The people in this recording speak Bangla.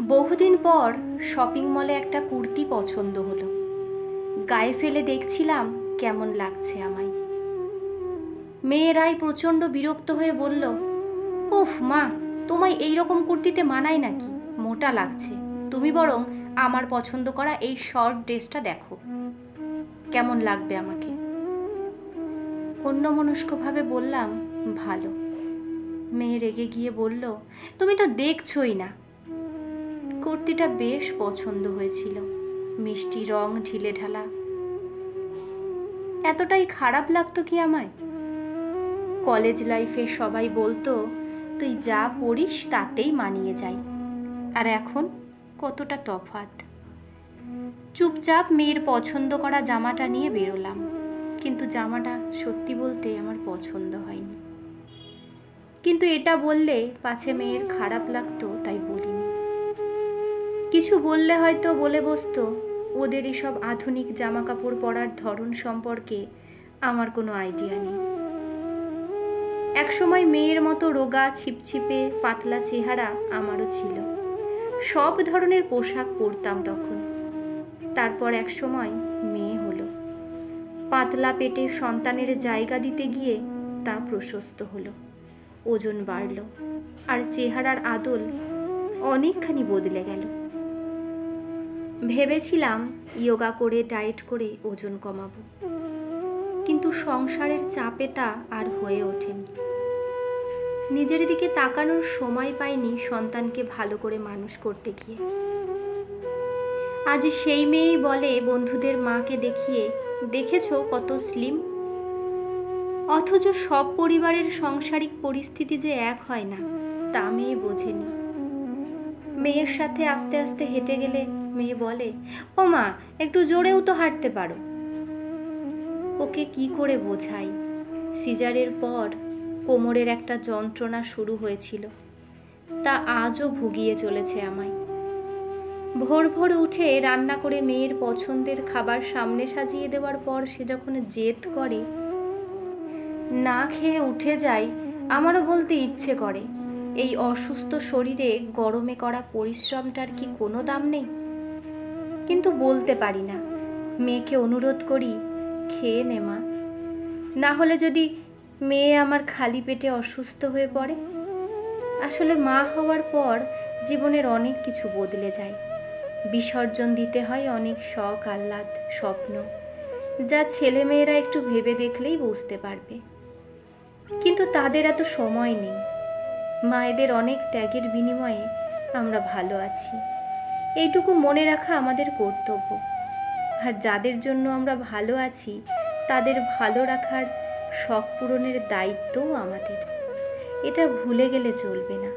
বহুদিন পর শপিং মলে একটা কুর্তি পছন্দ হলো। গায়ে ফেলে দেখছিলাম কেমন লাগছে আমায়। মেয়েরাই প্রচণ্ড বিরক্ত হয়ে বলল, উফ মা, তোমায় এইরকম কুর্তিতে মানায় নাকি? মোটা লাগছে। তুমি বরং আমার পছন্দ করা এই শর্ট ড্রেসটা দেখো, কেমন লাগবে আমাকে। অন্যমনস্কভাবে বললাম, ভালো। মেয়ে রেগে গিয়ে বলল, তুমি তো দেখছোই না। কুর্তিটা বেশ পছন্দ হয়েছিল, মিষ্টি রং, ঢিলে ঢালা। এতটাই খারাপ লাগতো কি আমায়? কলেজ লাইফে সবাই বলতো, তুই যা পড়িস তাতেই মানিয়ে যাই। আর এখন কতটা তফাৎ। চুপচাপ মেয়ের পছন্দ করা জামাটা নিয়ে বেরোলাম, কিন্তু জামাটা সত্যি বলতে আমার পছন্দ হয়নি। কিন্তু এটা বললে পাছে মেয়ের খারাপ লাগতো, তাই বলিনি। কিছু বললে হয়তো বলে বসতো, ওদের এসব আধুনিক জামা কাপড় পরার ধরন সম্পর্কে আমার কোনো আইডিয়া নেই। একসময় মেয়ের মতো রোগা, ছিপছিপে, পাতলা চেহারা আমারও ছিল। সব ধরনের পোশাক পরতাম তখন। তারপর একসময় মেয়ে হলো। পাতলা পেটে সন্তানের জায়গা দিতে গিয়ে তা প্রশস্ত হলো, ওজন বাড়ল, আর চেহারার আদল অনেকখানি বদলে গেল। ভেবেছিলাম যোগা করে, ডায়েট করে ওজন কমাবো, কিন্তু সংসারের চাপে তা আর হয়ে ওঠেনি। নিজের দিকে তাকানোর সময় পাইনি সন্তানকে ভালো করে মানুষ করতে গিয়ে। আজ সেই মেয়েই বলে বন্ধুদের মাকে দেখিয়ে, দেখেছো কত স্লিম। অথচ সব পরিবারের সাংসারিক পরিস্থিতি যে এক হয় না, তা মেয়ে বোঝেনি। মেয়ের সাথে আস্তে আস্তে হেঁটে গেলে মেয়ে বলে, ও মা, একটু জোরেও তো হাঁটতে পারো। ওকে কি করে বোঝাই? সিজারের পর কোমরের একটা যন্ত্রণা শুরু হয়েছিল, তা আজও ভুগিয়ে চলেছে আমায়। ভোর ভোর উঠে রান্না করে মেয়ের পছন্দের খাবার সামনে সাজিয়ে দেওয়ার পর সে যখন জেদ করে, না খেয়ে উঠে যাই, আমারও বলতে ইচ্ছে করে, এই অসুস্থ শরীরে গরমে করা পরিশ্রমটার কি কোনো দাম নেই? কিন্তু বলতে পারি না। মেয়েকে অনুরোধ করি, খেয়ে নে মা, না হলে যদি মেয়ে আমার খালি পেটে অসুস্থ হয়ে পড়ে। আসলে মা হওয়ার পর জীবনের অনেক কিছু বদলে যায়। বিসর্জন দিতে হয় অনেক শখ, আহ্লাদ, স্বপ্ন, যা ছেলেমেয়েরা একটু ভেবে দেখলেই বুঝতে পারবে। কিন্তু তাদের এত সময় নেই। মায়েদের অনেক ত্যাগের বিনিময়ে আমরা ভালো আছি, এইটুকু মনে রাখা আমাদের কর্তব্য। আর যাদের জন্য আমরা ভালো আছি, তাদের ভালো রাখার শখ পূরণের দায়িত্বও আমাদের। এটা ভুলে গেলে চলবে না।